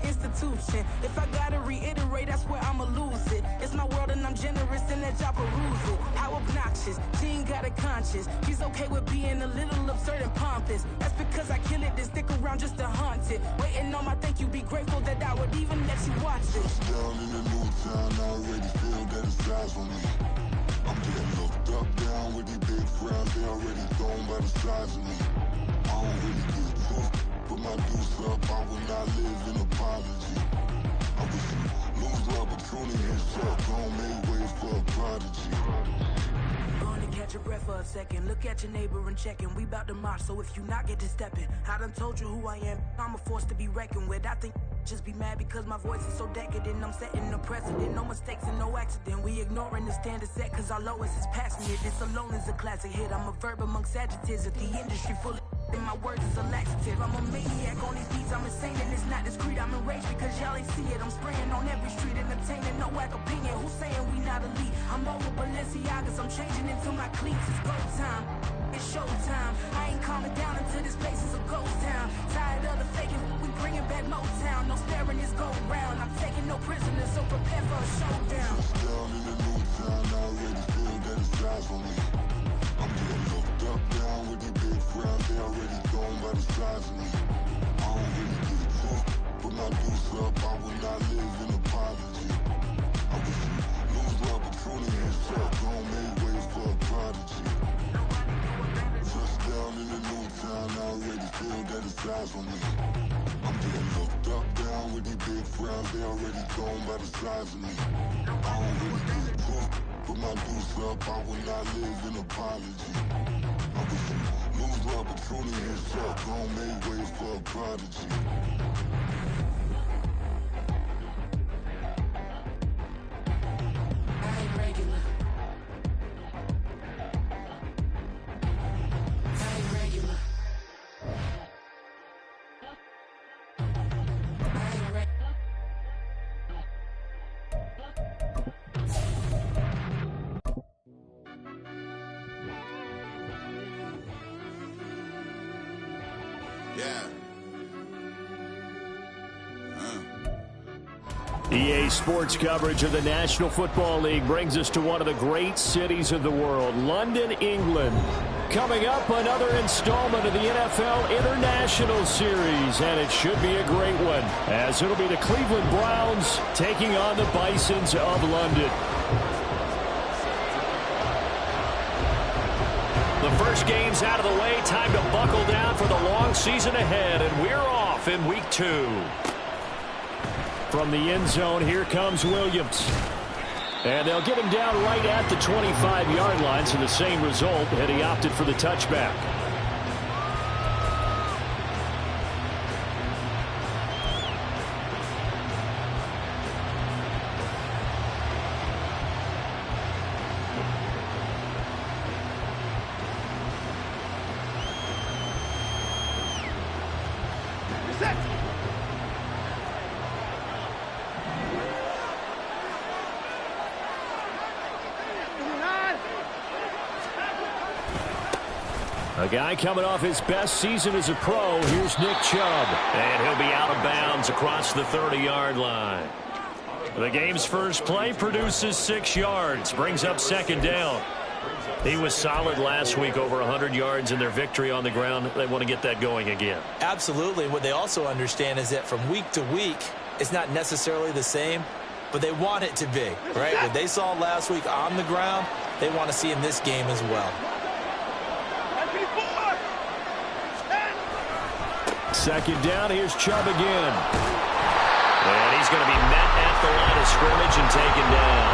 institution. If I gotta reiterate, that's where I'ma lose it. It's my world and I'm generous and that job peruse it. How obnoxious, she ain't got a conscience. She's okay with being a little absurd and pompous. That's because I kill it, then stick around just to haunt it. Waiting on my thank you, be grateful that I would even let you watch it. Down in the new town, I already feel that it's eyes on me. I'm getting looked up, down with these big frowns, they already thrown by the size of me. I don't really get took, put my deuce up, I will not live in apology. I wish you lose the opportunity and shut, gon' make way for a prodigy. Gonna catch your breath for a second, look at your neighbor and check in. We bout to march, so if you not get to stepping, I done told you who I am, I'm a force to be reckoned with. I think just be mad because my voice is so decadent. I'm setting a precedent, no mistakes and no accident. We ignoring the standard set cause our lowest is passionate. This alone is a classic hit. I'm a verb amongst adjectives. If the industry full of and my words is a laxative. I'm a maniac on these beats, I'm insane and it's not discreet. I'm enraged because y'all ain't see it. I'm spraying on every street, entertaining, no whack opinion. Who's saying we not elite? I'm over Balenciagas, I'm changing into my cleats. It's go time, it's show time. I ain't calming down until this place is a ghost town. Tired of the faking, we bringing back Motown. No sparing this go round. I'm taking no prisoners, so prepare for a showdown. Down in the new town, I already feel that it's eyes on me. I'm getting looked up, down with these big frowns, they already thrown by the size of me. I don't really get took, put my deuce up, I will not live in apology. I wish you lose the opportunity and shut, gon' make way for a prodigy. Touchdown in the new town, I already feel that it's eyes on me. I'm getting looked up, down with these big frowns, they already thrown by the size of me. I don't really get took, put my deuce up, I will not live in apology. I wish you lose the opportunity and shut, gon' make way for a prodigy. I ain't regular. I ain't regular. I ain't regular. EA Sports coverage of the National Football League brings us to one of the great cities of the world, London, England. Coming up, another installment of the NFL International Series, and it should be a great one, as it'll be the Cleveland Browns taking on the Bisons of London. The first game's out of the way. Time to buckle down for the long season ahead, and we're off in week 2. From the end zone, here comes Williams. And they'll get him down right at the 25-yard line, so the same result, and he opted for the touchback. A guy coming off his best season as a pro. Here's Nick Chubb. And he'll be out of bounds across the 30-yard line. The game's first play produces 6 yards. Brings up second down. He was solid last week, over 100 yards in their victory on the ground. They want to get that going again. Absolutely. What they also understand is that from week to week, it's not necessarily the same, but they want it to be, right? What they saw last week on the ground, they want to see in this game as well. Second down, here's Chubb again. And he's going to be met at the line of scrimmage and taken down.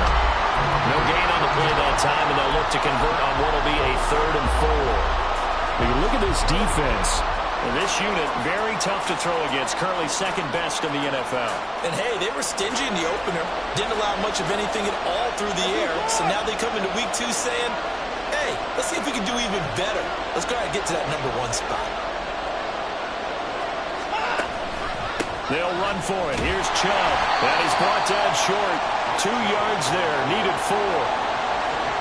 No gain on the play that time, and they'll look to convert on what will be a 3rd and 4. You look at this defense. And this unit, very tough to throw against. Currently second best in the NFL. And hey, they were stingy in the opener. Didn't allow much of anything at all through the air. So now they come into week 2 saying, hey, let's see if we can do even better. Let's go ahead and get to that number 1 spot. They'll run for it. Here's Chubb. And he's brought down short. 2 yards there. Needed 4.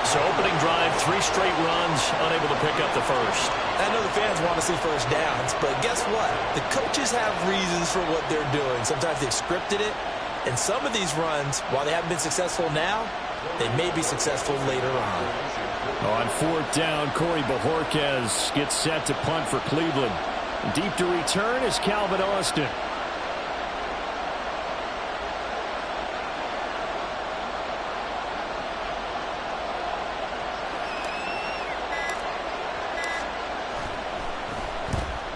So opening drive, 3 straight runs, unable to pick up the first. I know the fans want to see first downs, but guess what? The coaches have reasons for what they're doing. Sometimes they've scripted it, and some of these runs, while they haven't been successful now, they may be successful later on. On 4th down, Corey Bojorquez gets set to punt for Cleveland. Deep to return is Calvin Austin.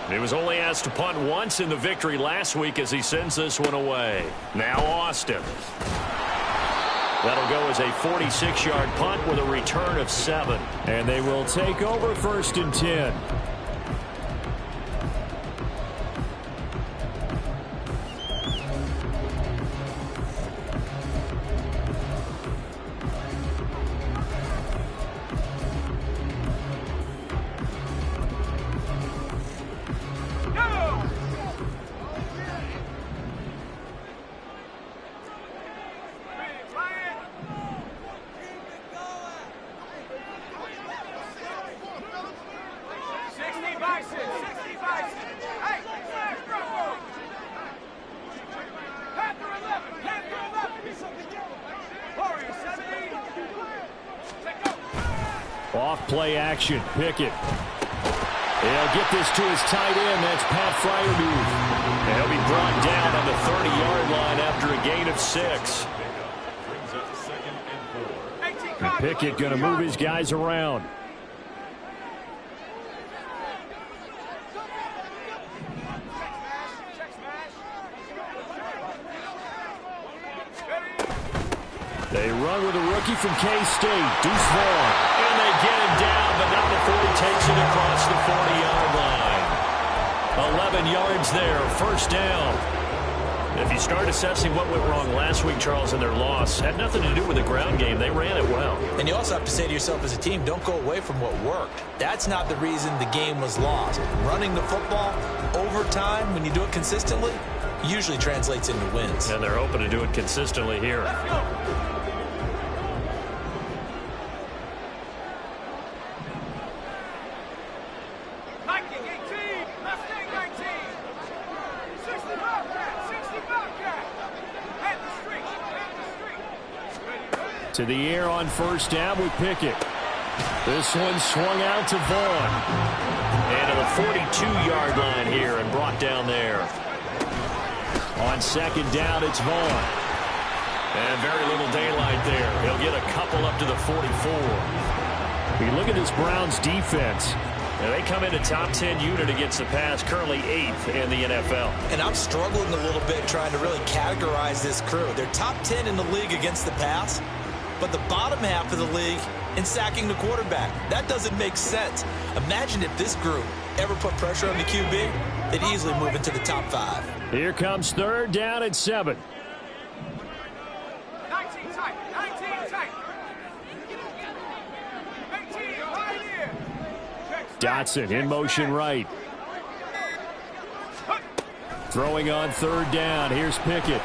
He was only asked to punt once in the victory last week as he sends this one away. Now Austin. That'll go as a 46-yard punt with a return of 7. And they will take over 1st and 10. Off-play action, Pickett. He'll get this to his tight end. That's Pat Freiermuth. And he'll be brought down on the 30-yard line after a gain of 6. And Pickett going to move his guys around. They run with a rookie from K-State, Deuce Vaughn. And they get him down, but not before he takes it across the 40-yard line. 11 yards there, 1st down. If you start assessing what went wrong last week, Charles, in their loss, had nothing to do with the ground game. They ran it well. And you also have to say to yourself as a team, don't go away from what worked. That's not the reason the game was lost. Running the football over time, when you do it consistently, usually translates into wins. And they're open to do it consistently here. Let's go. To the air on 1st down with Pickett. This one swung out to Vaughn. And to the 42-yard line here and brought down there. On 2nd down, it's Vaughn. And very little daylight there. He'll get a couple up to the 44. We look at this Browns defense. And they come in a top 10 unit against the pass, currently 8th in the NFL. And I'm struggling a little bit trying to really categorize this crew. They're top 10 in the league against the pass, but the bottom half of the league in sacking the quarterback. That doesn't make sense. Imagine if this group ever put pressure on the QB, they'd easily move into the top 5. Here comes 3rd down at 7. 19 tight, 19 tight. 18 right here. Dotson in motion right. Throwing on 3rd down. Here's Pickett.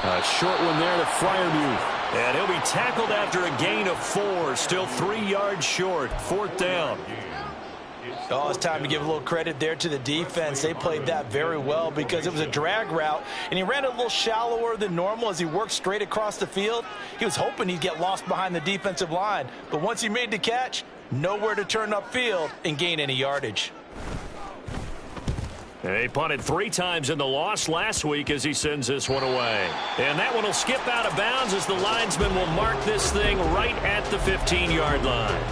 A short one there to Freiermuth. And he'll be tackled after a gain of 4. Still 3 yards short. 4th down. Oh, it's time to give a little credit there to the defense. They played that very well because it was a drag route, and he ran a little shallower than normal as he worked straight across the field. He was hoping he'd get lost behind the defensive line, but once he made the catch, nowhere to turn upfield and gain any yardage. They punted 3 times in the loss last week as he sends this one away. And that one will skip out of bounds as the linesman will mark this thing right at the 15-yard line.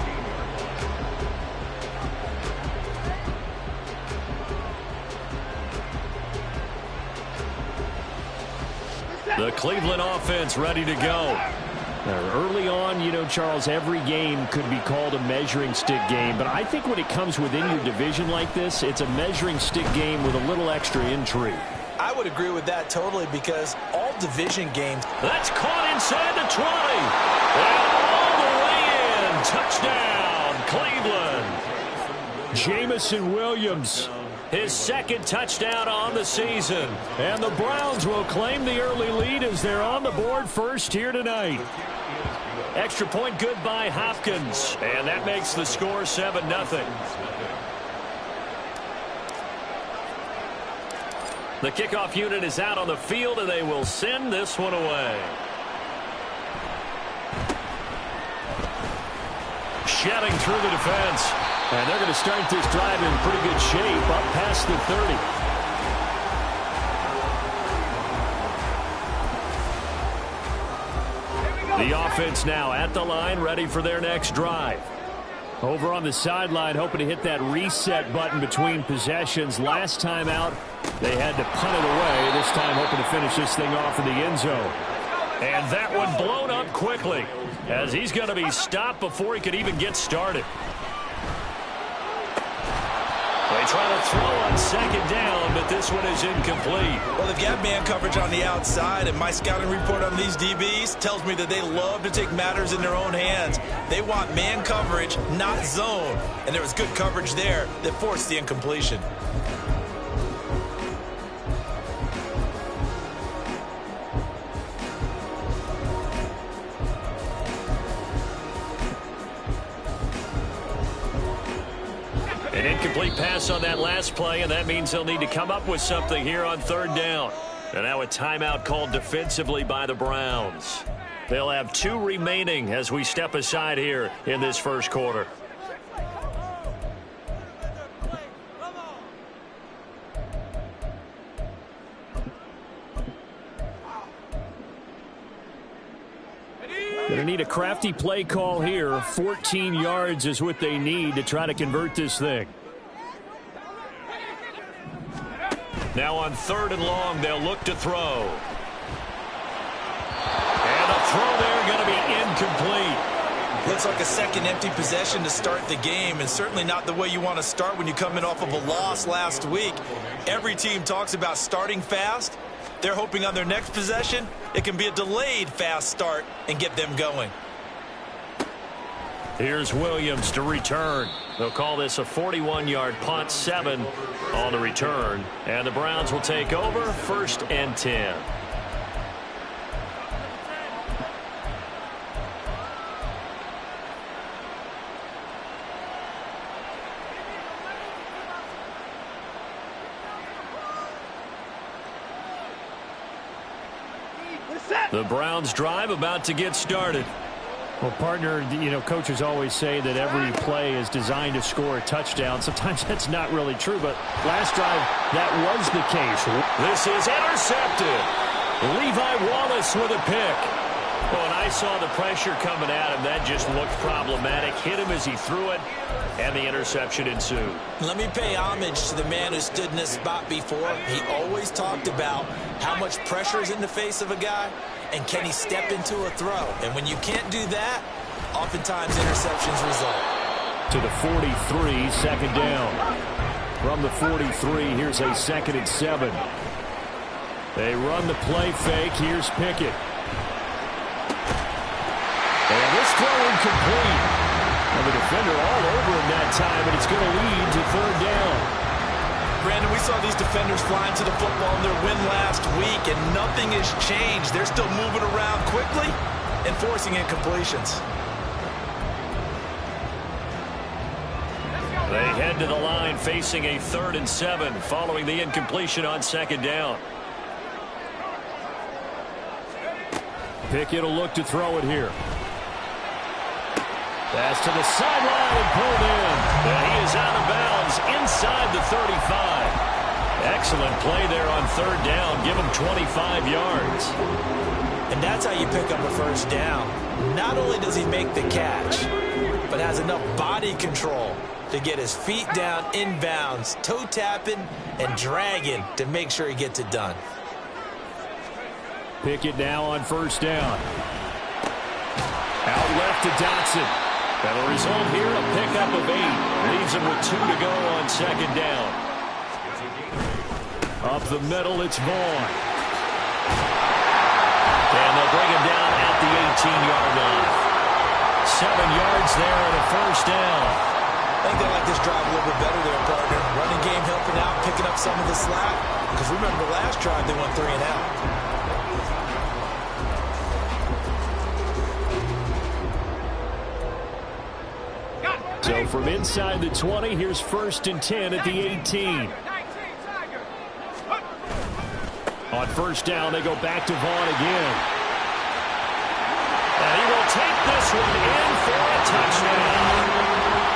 The Cleveland offense ready to go. Now, early on, you know, Charles, every game could be called a measuring stick game. But I think when it comes within your division like this, it's a measuring stick game with a little extra intrigue. I would agree with that totally because all division games. That's caught inside the 20. And all the way in. Touchdown, Cleveland. Jamison Williams. His 2nd touchdown on the season. And the Browns will claim the early lead as they're on the board first here tonight. Extra point good by Hopkins. And that makes the score 7-0. The kickoff unit is out on the field, and they will send this one away. Shedding through the defense. And they're going to start this drive in pretty good shape up past the 30. The offense now at the line, ready for their next drive. Over on the sideline, hoping to hit that reset button between possessions. Last time out, they had to punt it away. This time, hoping to finish this thing off in the end zone. And that one blown up quickly, as he's going to be stopped before he could even get started. They try to throw on second down, but this one is incomplete. Well, they've got man coverage on the outside, and my scouting report on these DBs tells me that they love to take matters in their own hands. They want man coverage, not zone. And there was good coverage there that forced the incompletion. An incomplete pass on that last play, and that means they'll need to come up with something here on third down. And now a timeout called defensively by the Browns. They'll have 2 remaining as we step aside here in this first quarter. Going to need a crafty play call here. 14 yards is what they need to try to convert this thing. Now on third and long, they'll look to throw. And a throw there going to be incomplete. Looks like a second empty possession to start the game, and certainly not the way you want to start when you come in off of a loss last week. Every team talks about starting fast. They're hoping on their next possession, it can be a delayed fast start and get them going. Here's Williams to return. They'll call this a 41-yard punt, 7 on the return. And the Browns will take over, 1st and 10. The Browns drive about to get started. Well, partner, coaches always say that every play is designed to score a touchdown. Sometimes that's not really true, but last drive, that was the case. This is intercepted. Levi Wallace with a pick. Well, and I saw the pressure coming at him. That just looked problematic. Hit him as he threw it, and the interception ensued. Let me pay homage to the man who stood in this spot before. He always talked about how much pressure is in the face of a guy, and can he step into a throw? And when you can't do that, oftentimes interceptions result. To the 43, second down. From the 43, here's a 2nd and 7. They run the play fake. Here's Pickett. And this throw incomplete. And the defender all over him that time, and it's going to lead to third down. Brandon, we saw these defenders flying to the football in their win last week, and nothing has changed. They're still moving around quickly and forcing incompletions. They head to the line facing a 3rd and 7 following the incompletion on second down. Pickett will look to throw it here. Pass to the sideline and pulled in. And he is out of bounds inside the 35. Excellent play there on third down. Give him 25 yards. And that's how you pick up a first down. Not only does he make the catch, but has enough body control to get his feet down inbounds, toe tapping and dragging to make sure he gets it done. Pickett now on first down. Out left to Dotson. And the result here, a pickup of 8. Leaves him with 2 to go on second down. Up the middle, it's Vaughn. And they'll bring him down at the 18-yard line. 7 yards there and a first down. I think they like this drive a little bit better there, partner. Running game helping out, picking up some of the slack. Because remember, the last drive they went 3 and out. So from inside the 20, here's 1st and 10 at the 18. On 1st down, they go back to Vaughn again. And he will take this one in for a touchdown.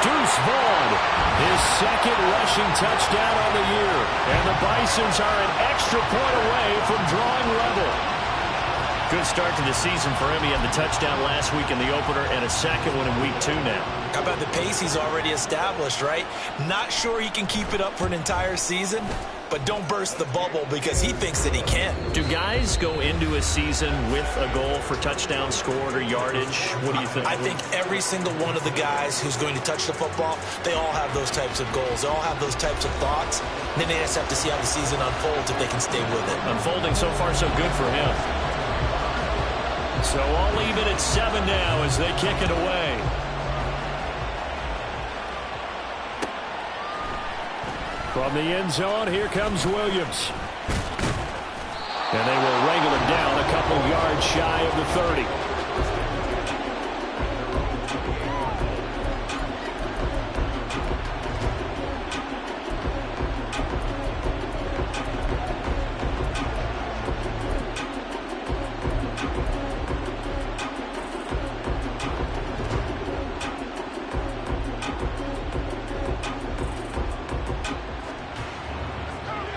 Deuce Vaughn, his 2nd rushing touchdown on the year. And the Bisons are an extra point away from drawing level. Good start to the season for him. He had the touchdown last week in the opener and a 2nd one in week 2 now. How about the pace he's already established, right? Not sure he can keep it up for an entire season, but don't burst the bubble because he thinks that he can. Do guys go into a season with a goal for touchdown scored or yardage? What do you think? I think every single one of the guys who's going to touch the football, they all have those types of goals. They all have those types of thoughts. And then they just have to see how the season unfolds if they can stay with it. Unfolding so far so good for him. So all even at 7 now as they kick it away. From the end zone, here comes Williams. And they will wrangle him down a couple yards shy of the 30.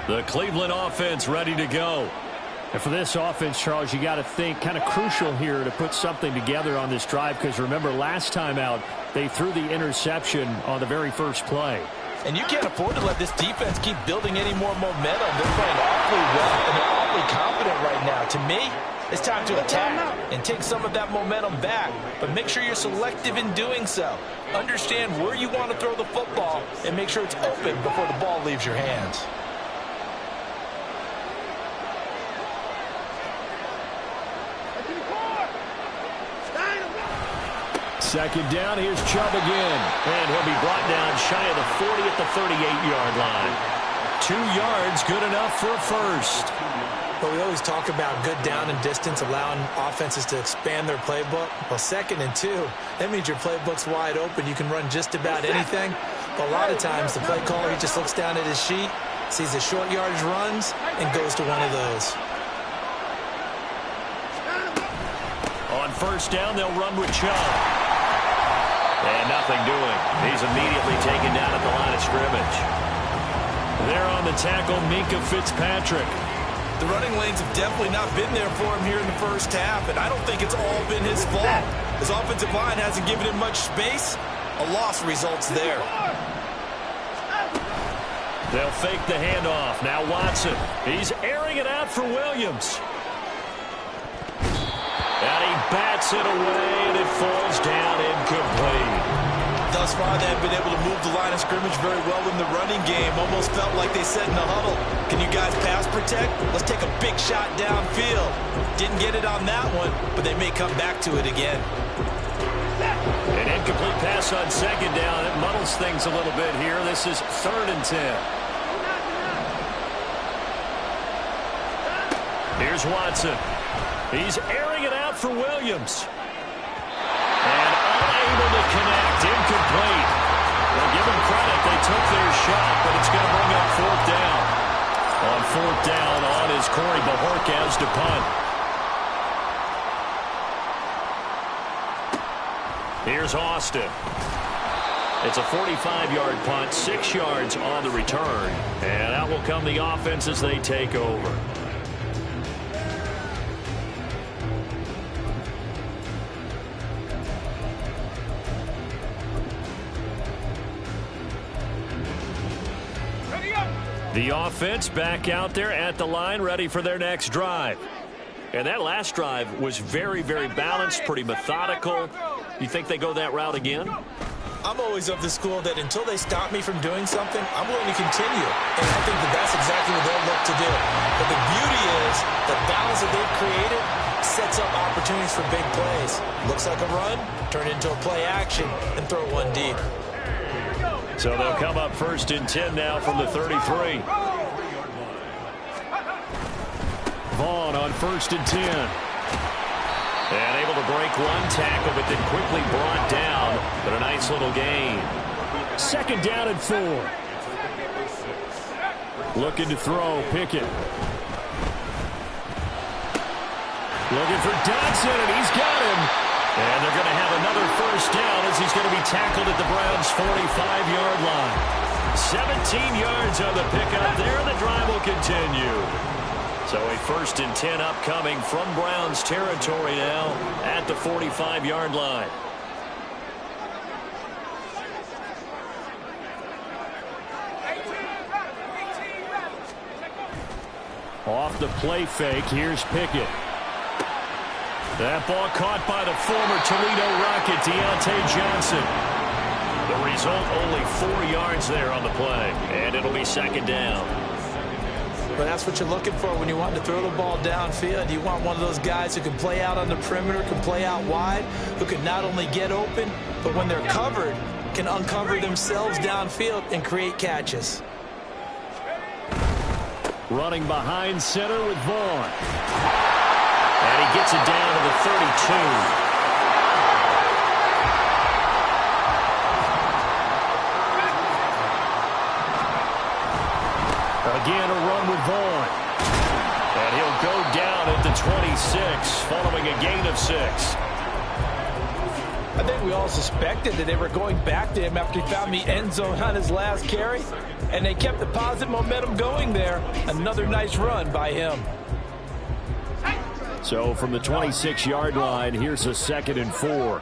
The Cleveland offense ready to go. And for this offense, Charles, you got to think kind of crucial here to put something together on this drive because remember last time out they threw the interception on the very first play. And you can't afford to let this defense keep building any more momentum. They're playing awfully well and they're awfully confident right now. To me, it's time to attack and take some of that momentum back. But make sure you're selective in doing so. Understand where you want to throw the football and make sure it's open before the ball leaves your hands. 2nd down, here's Chubb again. And he'll be brought down shy of the 40 at the 38-yard line. 2 yards, good enough for a first. But we always talk about good down and distance, allowing offenses to expand their playbook. Well, 2nd and 2, that means your playbook's wide open. You can run just about anything. But a lot of times, the play caller, he just looks down at his sheet, sees the short yardage runs, and goes to one of those. On 1st down, they'll run with Chubb. And nothing doing. He's immediately taken down at the line of scrimmage. There on the tackle, Minkah Fitzpatrick. The running lanes have definitely not been there for him here in the first half, and I don't think it's all been his fault. His offensive line hasn't given him much space. A loss results there. They'll fake the handoff. Now Watson. He's airing it out for Williams. And he bats it away, and it falls down incomplete. Thus far, they've been able to move the line of scrimmage very well in the running game. Almost felt like they said in the huddle, can you guys pass protect? Let's take a big shot downfield. Didn't get it on that one, but they may come back to it again. An incomplete pass on 2nd down. It muddles things a little bit here. This is 3rd and 10. Here's Watson. He's airing it out for Williams. And unable to connect. Incomplete. Well, give them credit. They took their shot, but it's going to bring up 4th down. On 4th down, on is Corey Bojorquez to punt. Here's Austin. It's a 45-yard punt, 6 yards on the return. And out will come the offense as they take over. The offense back out there at the line, ready for their next drive. And that last drive was very, very balanced, pretty methodical. You think they go that route again? I'm always of the school that until they stop me from doing something, I'm willing to continue. And I think that that's exactly what they'll look to do. But the beauty is the balance that they've created sets up opportunities for big plays. Looks like a run, turn into a play action, and throw one deep. So they'll come up 1st and 10 now from the 33. Vaughn on 1st and 10. And able to break one tackle, but then quickly brought down. But a nice little gain. 2nd down and 4. Looking to throw, Pickett. Looking for Dodson, and he's got him. And they're going to have another 1st down as he's going to be tackled at the Browns' 45-yard line. 17 yards on the pickup there, and the drive will continue. So a 1st and 10 upcoming from Browns territory now at the 45-yard line. Off the play fake, here's Pickett. That ball caught by the former Toledo Rocket, Deontay Johnson. The result, only 4 yards there on the play, and it'll be 2nd down. But that's what you're looking for when you want to throw the ball downfield. You want one of those guys who can play out on the perimeter, can play out wide, who can not only get open, but when they're covered, can uncover themselves downfield and create catches. Running behind center with Vaughn. And he gets it down to the 32. Again, a run with Vaughn. And he'll go down at the 26, following a gain of 6. I think we all suspected that they were going back to him after he found the end zone on his last carry. And they kept the positive momentum going there. Another nice run by him. So from the 26-yard line, here's a 2nd and 4.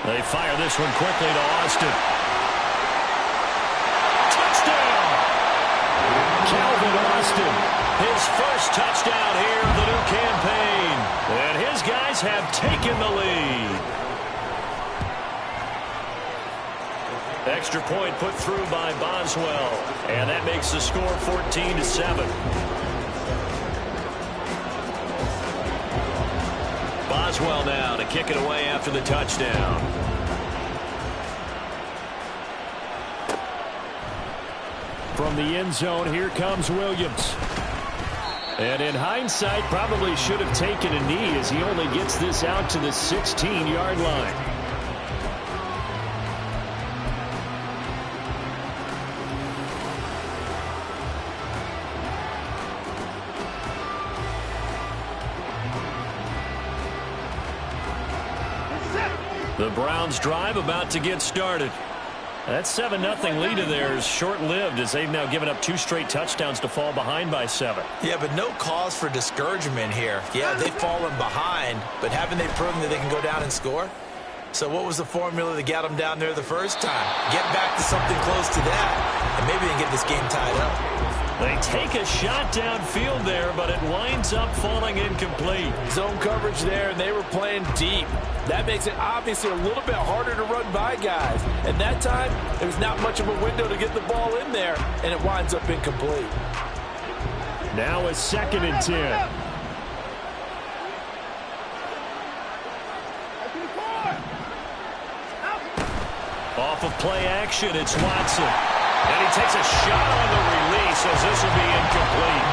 They fire this one quickly to Austin. Touchdown! Calvin Austin, his 1st touchdown here of the new campaign. And his guys have taken the lead. Extra point put through by Boswell. And that makes the score 14-7. Boswell now to kick it away after the touchdown. From the end zone, here comes Williams. And in hindsight, probably should have taken a knee as he only gets this out to the 16-yard line. The Browns drive about to get started. That 7-0 lead of theirs short-lived as they've now given up 2 straight touchdowns to fall behind by 7. Yeah, but no cause for discouragement here. Yeah, they've fallen behind, but haven't they proven that they can go down and score? So what was the formula that got them down there the first time? Get back to something close to that, and maybe they can get this game tied up. They take a shot downfield there, but it winds up falling incomplete. Zone coverage there, and they were playing deep. That makes it obviously a little bit harder to run by guys. And that time, there's not much of a window to get the ball in there, and it winds up incomplete. Now a 2nd and 10. Off of play action, it's Watson. And he takes a shot on the release as this will be incomplete.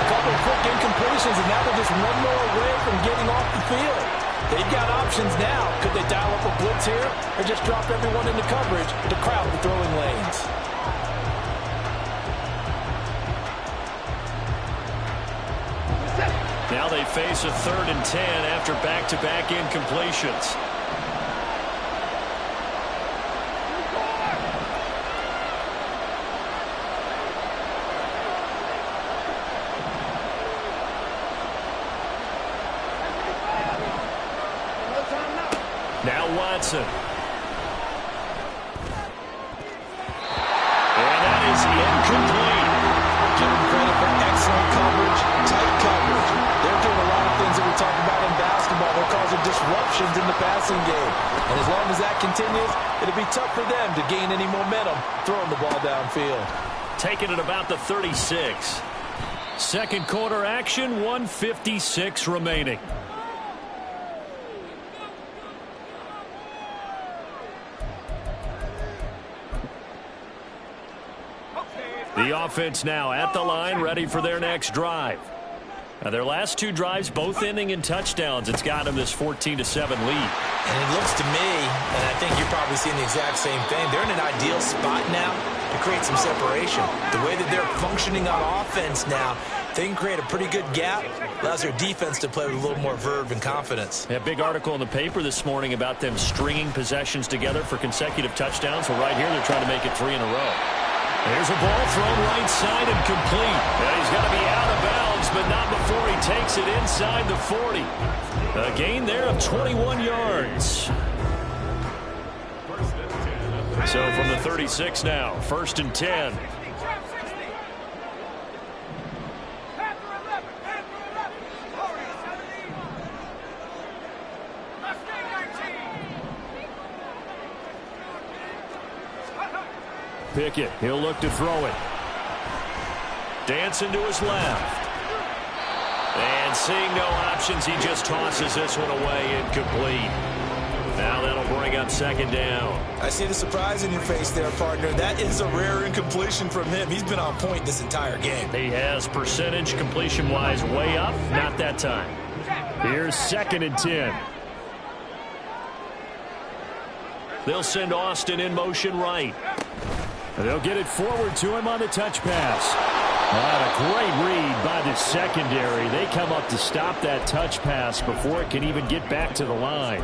A couple of quick incompletions, and now they're just one more away from getting off the field. They've got options now. Could they dial up a blitz here or just drop everyone into coverage to crowd the throwing lanes? Now they face a 3rd and 10 after back-to-back incompletions. Now Watson. And that is incomplete. Give them credit for excellent coverage, tight coverage. They're doing a lot of things that we talk about in basketball. They're causing disruptions in the passing game. And as long as that continues, it'll be tough for them to gain any momentum throwing the ball downfield. Taking it about the 36. Second quarter action, 1:56 remaining. The offense now at the line, ready for their next drive. Their last two drives, both ending in touchdowns. It's got them this 14-7 lead. And it looks to me, and I think you're probably seeing the exact same thing, they're in an ideal spot now to create some separation. The way that they're functioning on offense now, they can create a pretty good gap. Allows their defense to play with a little more verve and confidence. A big article in the paper this morning about them stringing possessions together for consecutive touchdowns. Well, right here, they're trying to make it 3 in a row. There's a ball thrown right side and complete. And he's going to be out of bounds, but not before he takes it inside the 40. A gain there of 21 yards. So from the 36 now, 1st and 10. Pickett, he'll look to throw it. Dancing to his left. And seeing no options, he just tosses this one away, incomplete. Now that'll bring up 2nd down. I see the surprise in your face there, partner. That is a rare incompletion from him. He's been on point this entire game. He has percentage completion-wise way up. Not that time. Here's 2nd and 10. They'll send Austin in motion right. They'll get it forward to him on the touch pass. A great read by the secondary. They come up to stop that touch pass before it can even get back to the line.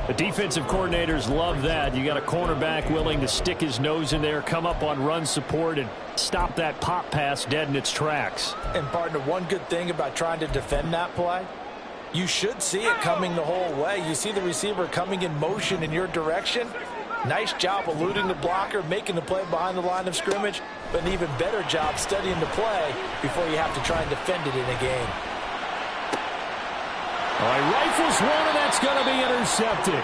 The defensive coordinators love that. You got a cornerback willing to stick his nose in there, come up on run support, and stop that pop pass dead in its tracks. And, partner, one good thing about trying to defend that play, you should see it coming the whole way. You see the receiver coming in motion in your direction. Nice job eluding the blocker, making the play behind the line of scrimmage, but an even better job studying the play before you have to try and defend it in a game. All right, rifles one, and that's going to be intercepted.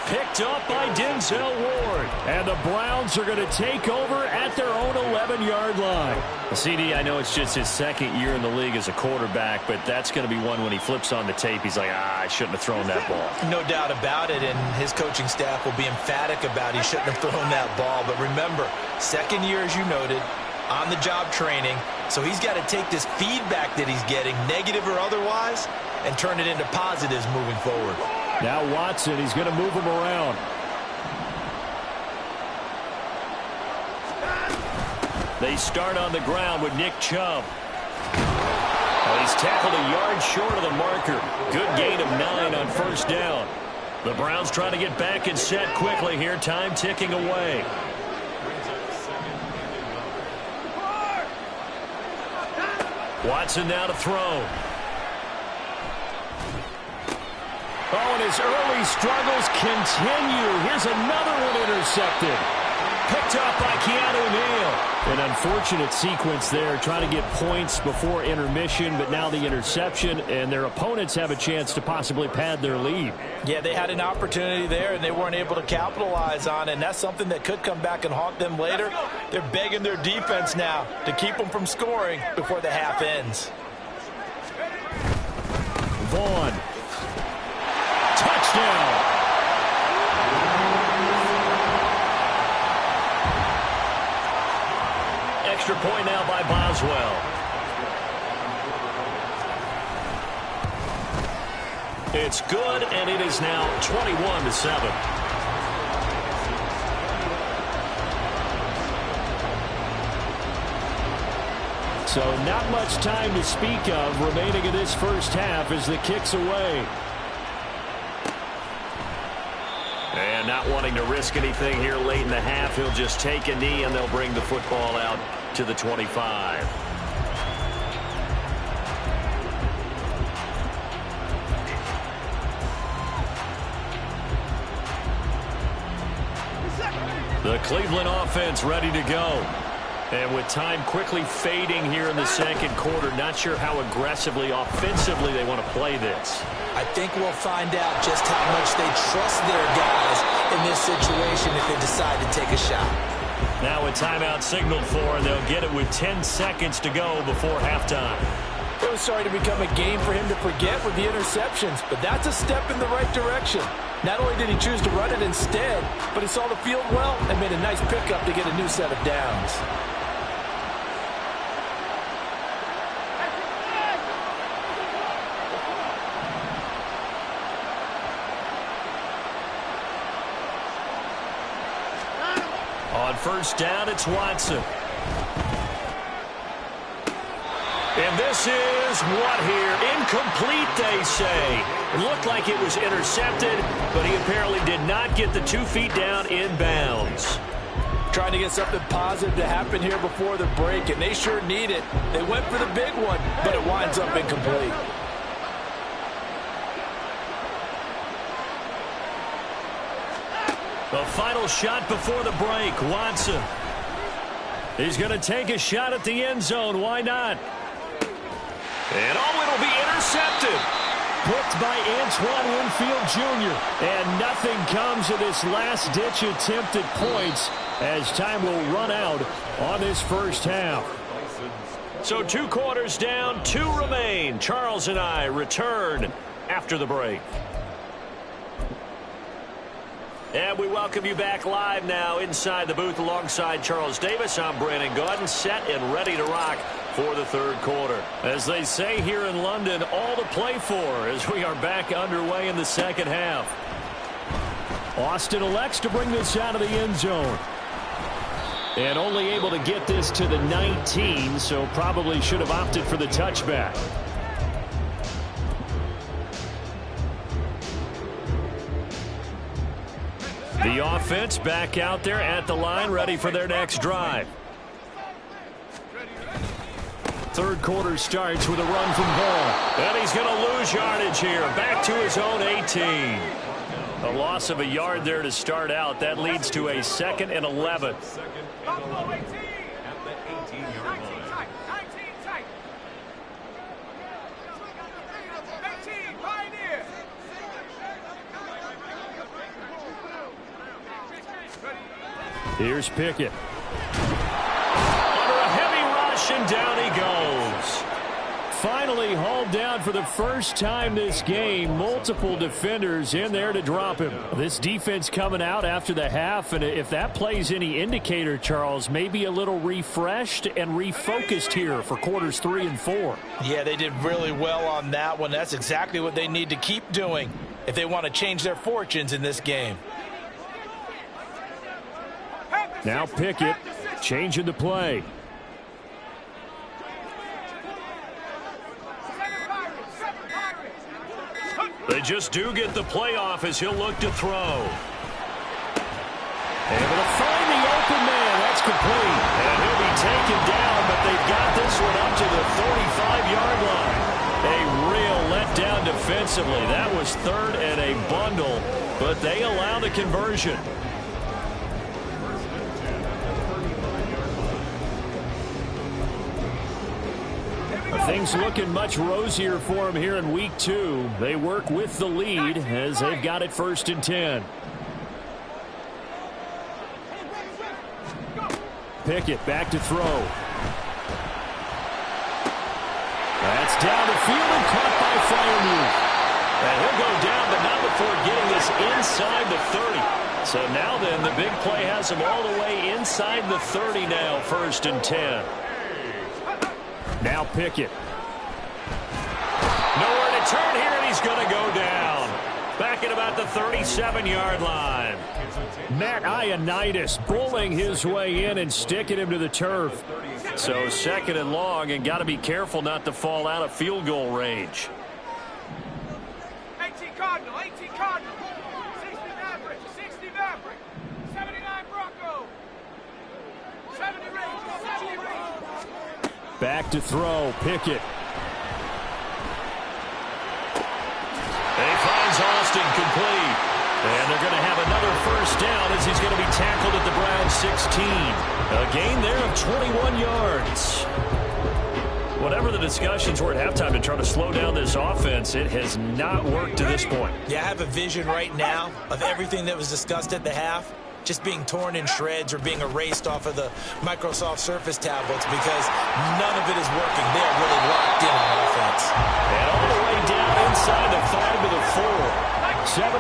Picked up by Denzel Ward. And the Browns are going to take over at their own 11-yard line. CD, I know it's just his 2nd year in the league as a quarterback, but that's going to be one when he flips on the tape. He's like, I shouldn't have thrown that ball. No doubt about it, and his coaching staff will be emphatic about he shouldn't have thrown that ball. But remember, 2nd year, as you noted, on-the-job training, so he's got to take this feedback that he's getting, negative or otherwise, and turn it into positives moving forward. Now Watson, he's going to move him around. They start on the ground with Nick Chubb. Well, he's tackled a yard short of the marker. Good gain of 9 on 1st down. The Browns trying to get back and set quickly here. Time ticking away. Watson now to throw. Oh, and his early struggles continue. Here's another one intercepted. Picked up by Keanu Neal. An unfortunate sequence there, trying to get points before intermission, but now the interception, and their opponents have a chance to possibly pad their lead. Yeah, they had an opportunity there, and they weren't able to capitalize on it, and that's something that could come back and haunt them later. They're begging their defense now to keep them from scoring before the half ends. Vaughn. Touchdown. Extra point now by Boswell. It's good, and it is now 21-7. So not much time to speak of remaining in this first half as the kick's away. And not wanting to risk anything here late in the half, he'll just take a knee, and they'll bring the football out to the 25. The Cleveland offense ready to go. And with time quickly fading here in the second quarter, not sure how aggressively, offensively they want to play this. I think we'll find out just how much they trust their guys in this situation if they decide to take a shot. Now a timeout signaled for, and they'll get it with 10 seconds to go before halftime. It was starting to become a game for him to forget with the interceptions, but that's a step in the right direction. Not only did he choose to run it instead, but he saw the field well and made a nice pickup to get a new set of downs. first down, it's Watson. And this is what here? Incomplete, they say. It looked like it was intercepted, but he apparently did not get the 2 feet down in bounds. Trying to get something positive to happen here before the break, and they sure need it. They went for the big one, but it winds up incomplete. The final shot before the break, Watson. He's going to take a shot at the end zone. Why not? And it'll be intercepted. Picked by Antoine Winfield Jr. And nothing comes of this last-ditch attempt at points as time will run out on this first half. So 2 quarters down, 2 remain. Charles and I return after the break. And we welcome you back live now inside the booth alongside Charles Davis. I'm Brandon Gaudin, set and ready to rock for the third quarter. As they say here in London, all to play for as we are back underway in the second half. Austin elects to bring this out of the end zone. And only able to get this to the 19, so probably should have opted for the touchback. The offense back out there at the line, ready for their next drive. Third quarter starts with a run from Ball. And he's going to lose yardage here. Back to his own 18. A loss of a yard there to start out. That leads to a 2nd and 11. Buffalo 18. At the 18-yard line. 19 tight. 18, Pioneer. Here's Pickett. Under a heavy rush, and down he goes. Finally hauled down for the first time this game. Multiple defenders in there to drop him. This defense coming out after the half, and if that plays any indicator, Charles, maybe a little refreshed and refocused here for quarters 3 and 4. Yeah, they did really well on that one. That's exactly what they need to keep doing if they want to change their fortunes in this game. Now Pickett changing the play. They just do get the play off as he'll look to throw. Able to find the open man. That's complete. And he'll be taken down, but they've got this one up to the 35-yard line. A real letdown defensively. That was 3rd and a bundle, but they allow the conversion. Things looking much rosier for them here in week 2. They work with the lead as they've got it 1st and 10. Pickett back to throw. That's down the field and caught by Freiermuth. And he'll go down, but not before getting this inside the 30. So now then, the big play has him all the way inside the 30 now, 1st and 10. Now Pickett. Nowhere to turn here, and he's going to go down. Back at about the 37-yard line. Matt Ioannidis bullying his way in and sticking him to the turf. So 2nd and long, and got to be careful not to fall out of field goal range. 18 Cardinal, 60 Maverick, 79 Bronco, 70 Rangers. Back to throw, Pickett. And he finds Austin complete. And they're going to have another 1st down as he's going to be tackled at the Browns 16. A gain there of 21 yards. Whatever the discussions were at halftime to try to slow down this offense, it has not worked to this point. Yeah, I have a vision right now of everything that was discussed at the half just being torn in shreds or being erased off of the Microsoft Surface tablets because none of it is working. They are really locked in on offense. And all the way down inside the 5 to the 4. 73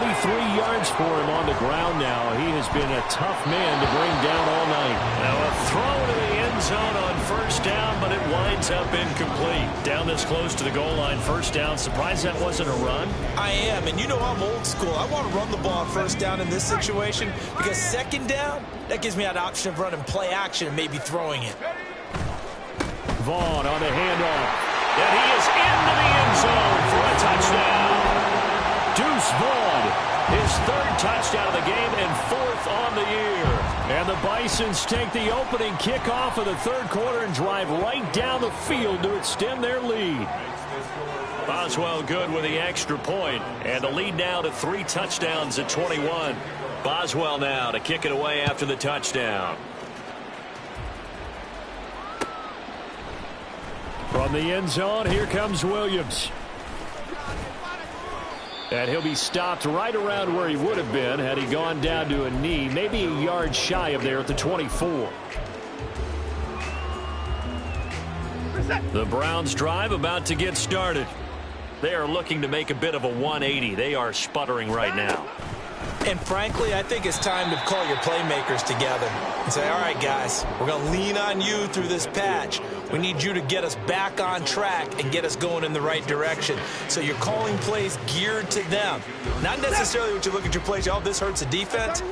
yards for him on the ground now. He has been a tough man to bring down all night. Now a throw to the end zone on 1st down, but it winds up incomplete. Down this close to the goal line, first down. Surprised that wasn't a run? I am, and you know I'm old school. I want to run the ball on first down in this situation because second down, that gives me that option of running play action and maybe throwing it. Vaughn on the handoff. And he is into the end zone for a touchdown. Deuce Vaughn, his third touchdown of the game and fourth on the year. And the Bisons take the opening kickoff of the third quarter and drive right down the field to extend their lead. Boswell good with the extra point, and the lead now to 3 touchdowns at 21. Boswell now to kick it away after the touchdown. From the end zone, here comes Williams. And he'll be stopped right around where he would have been had he gone down to a knee, maybe a yard shy of there at the 24. The Browns drive about to get started. They are looking to make a bit of a 180. They are sputtering right now. And frankly, I think it's time to call your playmakers together and say, all right, guys, we're going to lean on you through this patch. We need you to get us back on track and get us going in the right direction. So you're calling plays geared to them. Not necessarily what you look at your plays, oh, this hurts the defense.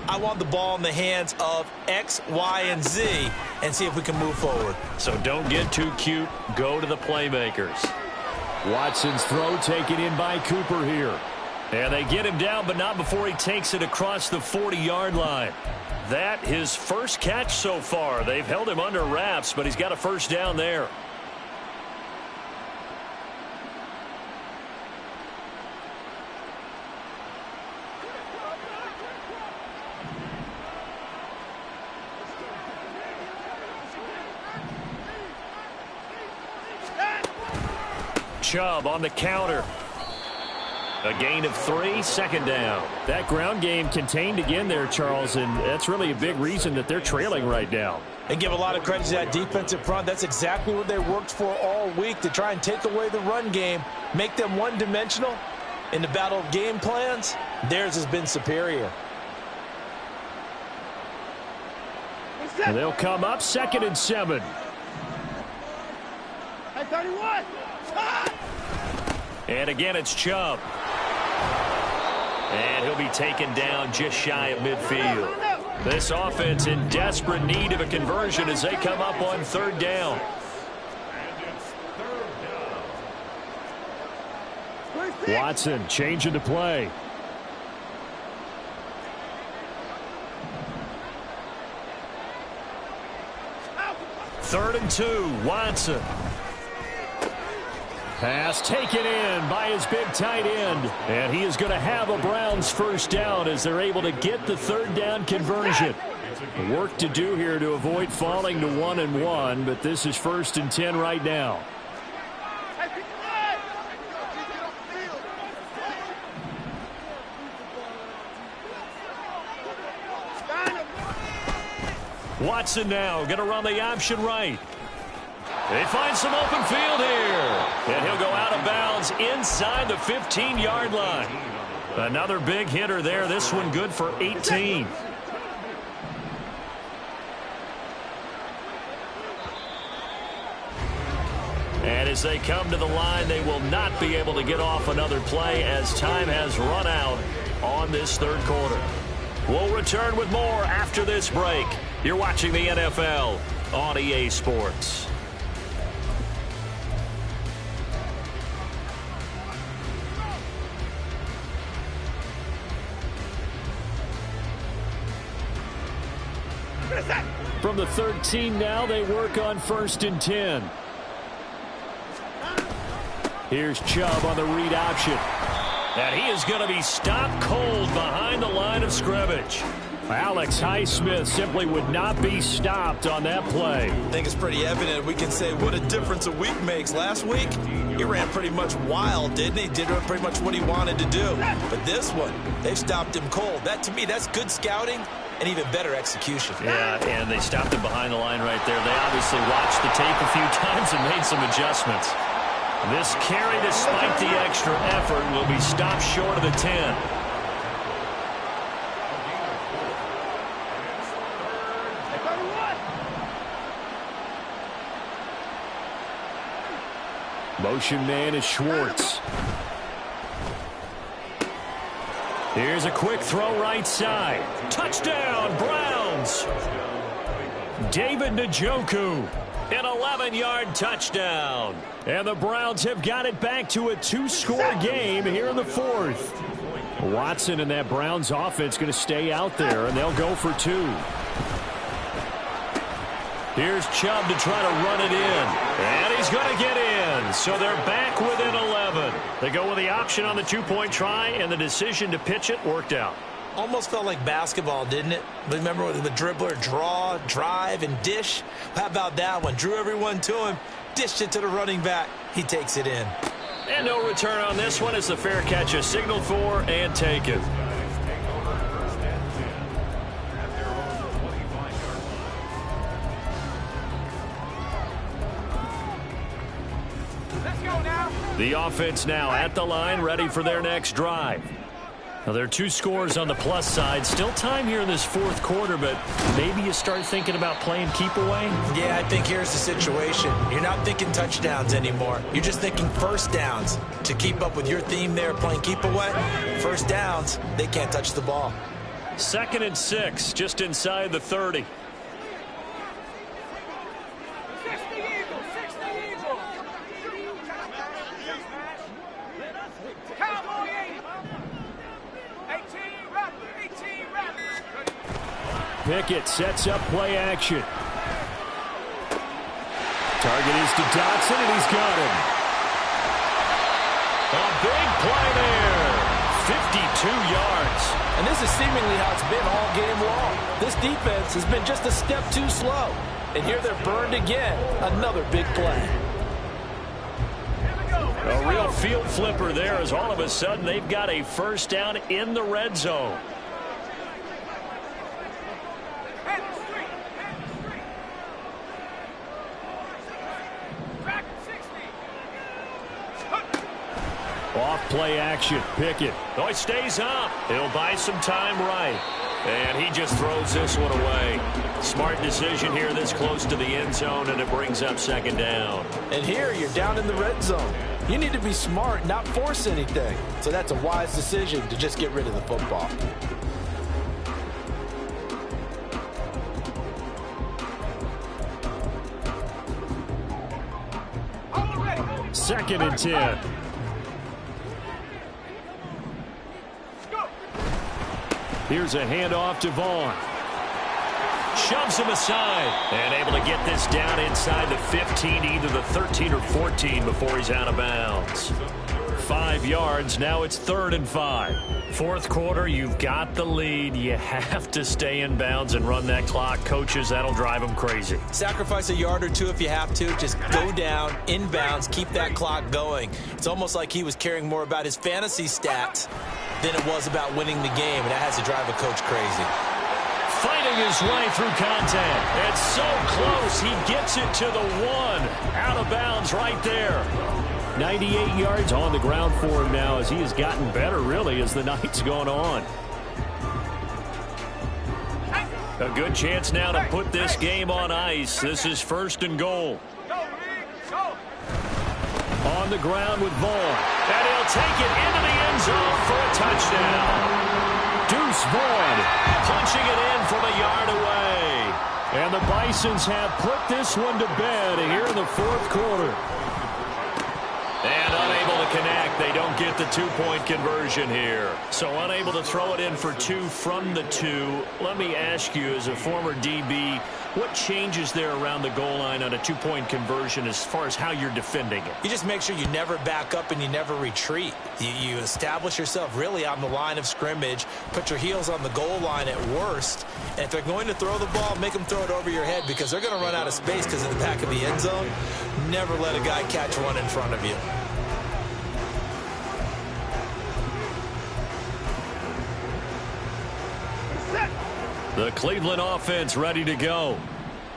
I want the ball in the hands of X, Y, and Z and see if we can move forward. So don't get too cute. Go to the playmakers. Watson's throw taken in by Cooper here. And they get him down, but not before he takes it across the 40-yard line. That his first catch so far. They've held him under wraps, but he's got a first down there. Chubb on the counter. A gain of 3, second down. That ground game contained again there, Charles, and that's really a big reason that they're trailing right now. They give a lot of credit to that defensive front. That's exactly what they worked for all week, to try and take away the run game, make them one-dimensional. In the battle of game plans, theirs has been superior. And they'll come up 2nd and 7. Hey, 31! And again, it's Chubb. And he'll be taken down just shy of midfield. This offense in desperate need of a conversion as they come up on 3rd down. Watson changing the play. Third and 2, Watson. Pass taken in by his big tight end. And he is going to have a Browns first down as they're able to get the 3rd down conversion. Work to do here to avoid falling to 1 and 1, but this is 1st and 10 right now. Watson now going to run the option right. They find some open field here. And he'll go out of bounds inside the 15-yard line. Another big hitter there. This one good for 18. And as they come to the line, they will not be able to get off another play as time has run out on this 3rd quarter. We'll return with more after this break. You're watching the NFL on EA Sports. From the 13 now, they work on 1st and 10. Here's Chubb on the read option. And he is going to be stopped cold behind the line of scrimmage. Alex Highsmith simply would not be stopped on that play. I think it's pretty evident. We can say what a difference a week makes. Last week, he ran pretty much wild, didn't he? Did pretty much what he wanted to do. But this one, they've stopped him cold. That, to me, that's good scouting and even better execution. Yeah, and they stopped him behind the line right there. They obviously watched the tape a few times and made some adjustments. This carry, despite the extra effort, will be stopped short of the 10. Motion man is Schwartz. Here's a quick throw right side. Touchdown, Browns. David Njoku, an 11-yard touchdown. And the Browns have got it back to a 2-score game here in the fourth. Watson and that Browns offense going to stay out there, and they'll go for 2. Here's Chubb to try to run it in. And he's going to get in. So they're back within 11. They go with the option on the 2-point try, and the decision to pitch it worked out. Almost felt like basketball, didn't it? Remember with the dribbler, draw, drive, and dish? How about that one? Drew everyone to him, dished it to the running back. He takes it in. And no return on this one as the fair catch is signaled for and taken. Let's go now. The offense now at the line, ready for their next drive. Now, there are 2 scores on the plus side. Still time here in this fourth quarter, but maybe you start thinking about playing keep away? Yeah, I think here's the situation. You're not thinking touchdowns anymore. You're just thinking first downs. To keep up with your theme there, playing keep away, first downs, they can't touch the ball. 2nd and 6, just inside the 30. 60 Eagles, 60 Eagles. Cowboy 80. 18 Raptors. Pickett sets up play action. Target is to Dotson, and he's got him. A big play there. 52 yards. And this is seemingly how it's been all game long. This defense has been just a step too slow. And here they're burned again. Another big play. A real field flipper there as all of a sudden they've got a first down in the red zone. Off play action. Pickett. Oh, he stays up. He'll buy some time right. And he just throws this one away. Smart decision here this close to the end zone, and it brings up 2nd down. And here you're down in the red zone. You need to be smart, not force anything. So that's a wise decision to just get rid of the football. Second and 10. Here's a handoff to Vaughn. Shoves him aside. And able to get this down inside the 15, either the 13 or 14 before he's out of bounds. 5 yards. Now it's 3rd and 5. Fourth quarter, you've got the lead. You have to stay in bounds and run that clock. Coaches, that'll drive them crazy. Sacrifice a yard or 2 if you have to. Just go down, inbounds, keep that clock going. It's almost like he was caring more about his fantasy stats than it was about winning the game, and that has to drive a coach crazy. Fighting his way through contact. It's so close. He gets it to the 1. Out of bounds right there. 98 yards on the ground for him now as he has gotten better, really, as the night's gone on. A good chance now to put this game on ice. This is 1st and goal. On the ground with Vaughn. And he'll take it into the end zone for a touchdown. Deuce Vaughn punching it in from a yard away. And the Bisons have put this one to bed here in the fourth quarter. And unable to connect. They don't get the 2-point conversion here. So unable to throw it in for 2 from the 2. Let me ask you, as a former DB, what changes there around the goal line on a 2-point conversion as far as how you're defending it? You just make sure you never back up and you never retreat. You establish yourself really on the line of scrimmage, put your heels on the goal line at worst, and if they're going to throw the ball, make them throw it over your head because they're going to run out of space because in the back of the end zone. Never let a guy catch one in front of you. The Cleveland offense ready to go.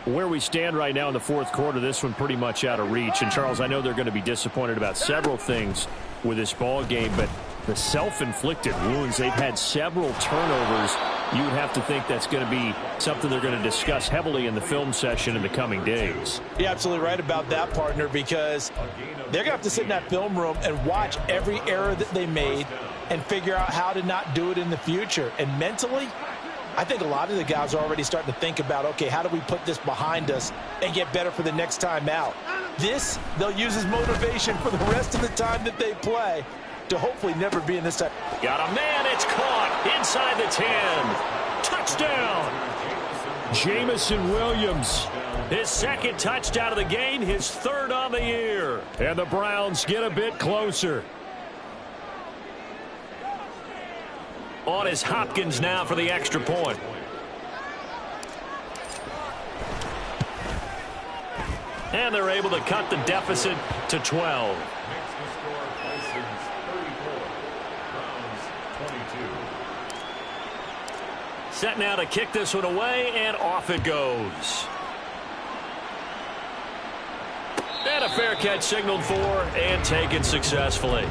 Where we stand right now in the fourth quarter, this one pretty much out of reach. And, Charles, I know they're going to be disappointed about several things with this ball game, but the self-inflicted wounds, they've had several turnovers you would have to think that's going to be something they're going to discuss heavily in the film session in the coming days. You're absolutely right about that, partner, because they're going to have to sit in that film room and watch every error that they made and figure out how to not do it in the future. And mentally, I think a lot of the guys are already starting to think about, okay, how do we put this behind us and get better for the next time out? This, they'll use as motivation for the rest of the time that they play to hopefully never be in this type. Got a man, it's caught inside the 10. Touchdown. Jameson Williams, his second touchdown of the game, his third on the year. And the Browns get a bit closer. On is Hopkins now for the extra point. And they're able to cut the deficit to 12. Set now to kick this one away, and off it goes. And a fair catch signaled for and taken successfully.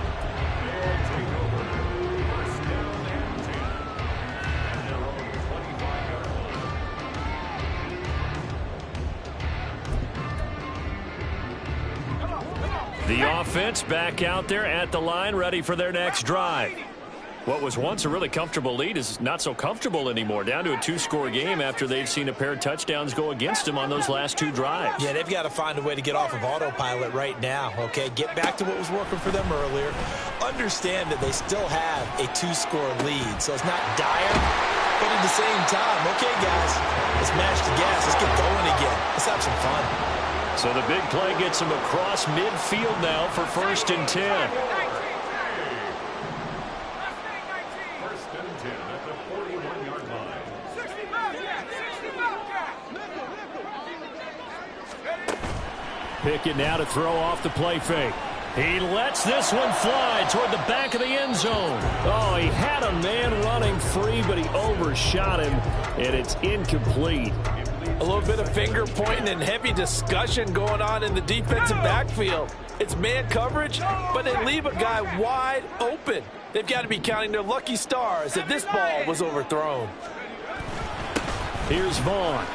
The offense back out there at the line, ready for their next drive. What was once a really comfortable lead is not so comfortable anymore. Down to a 2-score game after they've seen a pair of touchdowns go against them on those last 2 drives. Yeah, they've got to find a way to get off of autopilot right now, okay? Get back to what was working for them earlier. Understand that they still have a 2-score lead, so it's not dire. But at the same time, okay, guys, let's match the gas. Let's get going again. Let's have some fun. So the big play gets them across midfield now for 1st and 10. Pickett now to throw off the play fake. He lets this one fly toward the back of the end zone. Oh, he had a man running free, but he overshot him, and it's incomplete. A little bit of finger pointing and heavy discussion going on in the defensive backfield. It's man coverage, but they leave a guy wide open. They've got to be counting their lucky stars that this ball was overthrown. Here's Vaughn.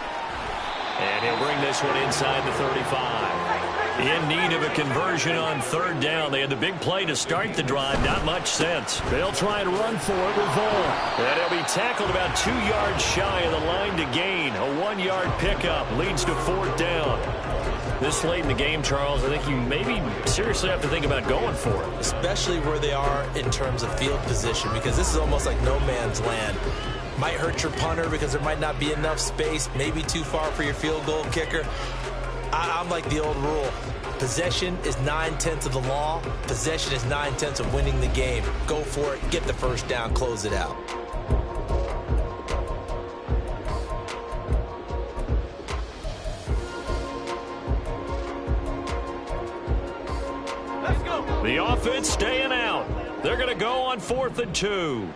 And he'll bring this one inside the 35. In need of a conversion on 3rd down. They had the big play to start the drive. Not much sense. They'll try and run for it with Vaughn. And he'll be tackled about 2 yards shy of the line to gain. A 1-yard pickup leads to 4th down. This late in the game, Charles, I think you maybe seriously have to think about going for it. Especially where they are in terms of field position, because this is almost like no man's land. Might hurt your punter because there might not be enough space, maybe too far for your field goal kicker. I'm like the old rule. Possession is 9/10 of the law. Possession is 9/10 of winning the game. Go for it. Get the 1st down. Close it out. Let's go. The offense staying out. They're going to go on 4th and 2.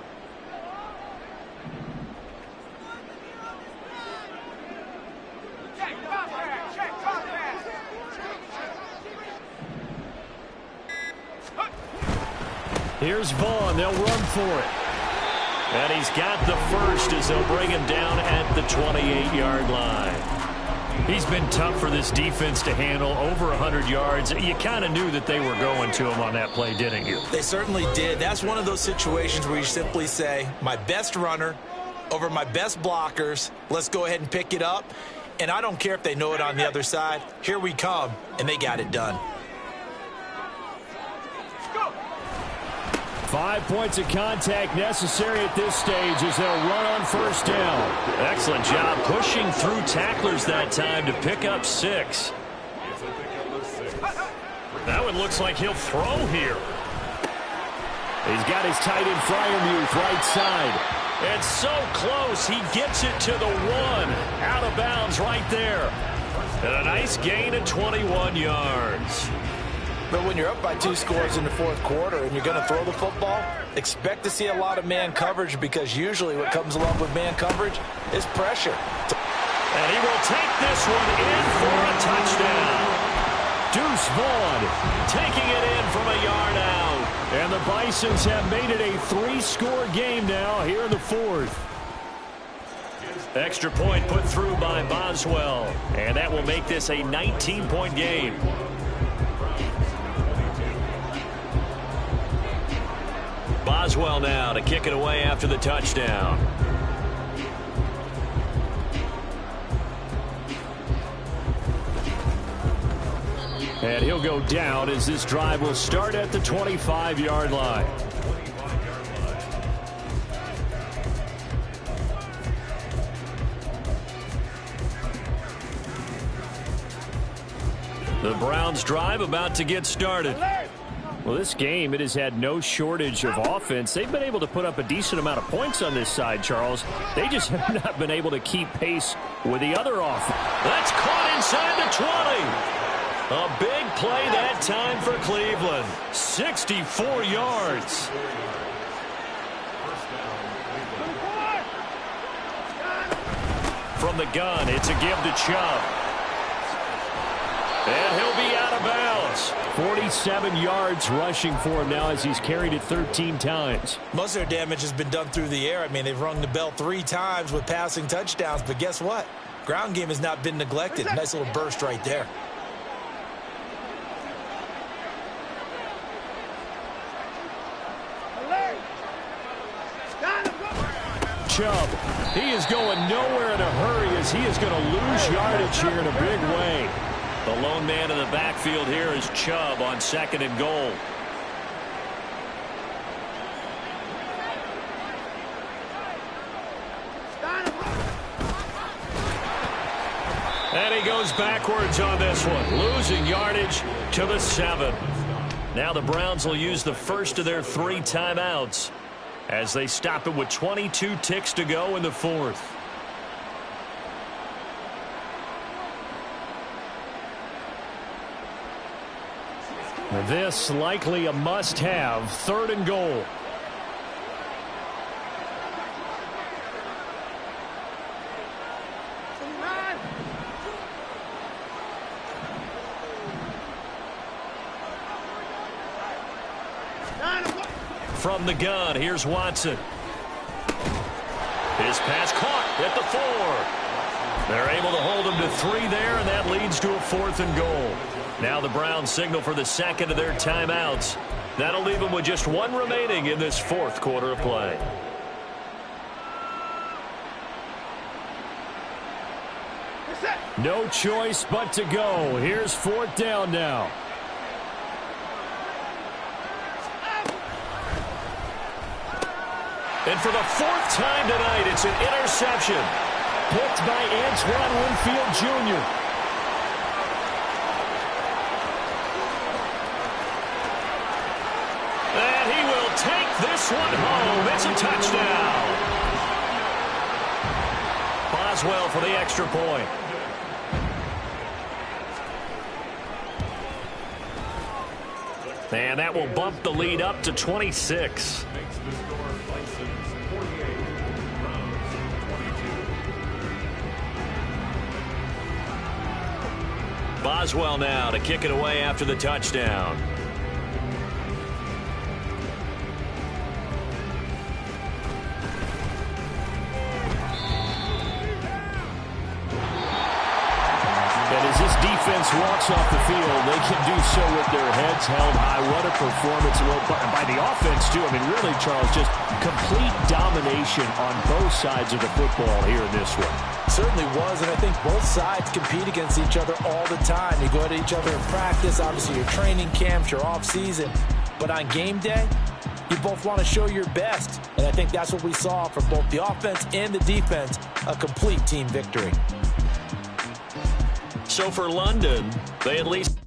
Here's Vaughn. They'll run for it. And he's got the first as they'll bring him down at the 28-yard line. He's been tough for this defense to handle, over 100 yards. You kind of knew that they were going to him on that play, didn't you? They certainly did. That's one of those situations where you simply say, my best runner over my best blockers. Let's go ahead and pick it up. And I don't care if they know it on the other side. Here we come, and they got it done. 5 points of contact necessary at this stage as they'll run on 1st down. Excellent job pushing through tacklers that time to pick up 6. That one looks like he'll throw here. He's got his tight end Freiermuth right side. And so close, he gets it to the 1. Out of bounds right there. And a nice gain of 21 yards. But when you're up by 2 scores in the 4th quarter and you're going to throw the football, expect to see a lot of man coverage, because usually what comes along with man coverage is pressure. And he will take this one in for a touchdown. Deuce Vaughn taking it in from a yard out. And the Bisons have made it a 3-score game now here in the 4th. Extra point put through by Boswell. And that will make this a 19-point game. Boswell now to kick it away after the touchdown. And he'll go down as this drive will start at the 25-yard line. The Browns drive about to get started. Well, this game, it has had no shortage of offense. They've been able to put up a decent amount of points on this side, Charles. They just have not been able to keep pace with the other offense. That's caught inside the 20. A big play that time for Cleveland. 64 yards. From the gun, it's a give to Chubb. And he'll be out of bounds. 47 yards rushing for him now as he's carried it 13 times. Most of their damage has been done through the air. I mean, they've rung the bell 3 times with passing touchdowns. But guess what? Ground game has not been neglected. Nice little burst right there. Chubb, he is going nowhere in a hurry as he is going to lose yardage here in a big way. The lone man in the backfield here is Chubb on 2nd and goal. And he goes backwards on this one, losing yardage to the 7. Now the Browns will use the first of their 3 timeouts as they stop it with 22 ticks to go in the 4th. This likely a must-have, 3rd and goal. From the gun, here's Watson. His pass caught at the 4. They're able to hold him to 3 there, and that leads to a 4th and goal. Now the Browns signal for the 2nd of their timeouts. That'll leave them with just 1 remaining in this 4th quarter of play. No choice but to go. Here's 4th down now. And for the 4th time tonight, it's an interception. Picked by Antoine Winfield Jr. And he will take this one home. It's a touchdown. Boswell for the extra point. And that will bump the lead up to 26. Boswell now to kick it away after the touchdown. And as this defense walks off the field, they can do so with their heads held high. What a performance by the offense, too. I mean, really, Charles, just complete domination on both sides of the football here in this one. Certainly was, and I think both sides compete against each other all the time. You go at each other in practice, obviously your training camps, your off-season. But on game day, you both want to show your best. And I think that's what we saw from both the offense and the defense, a complete team victory. So for London, they at least...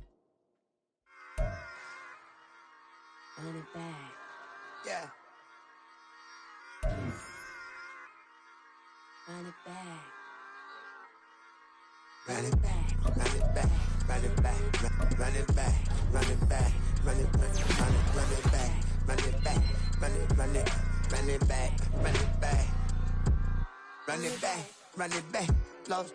Run it back. Yeah. Run it back. Run it back, run it back, run it back, run it back, run it back, run it back, run it back, run it back, run it, run it, run it back, run it back, run it back, run it back, love.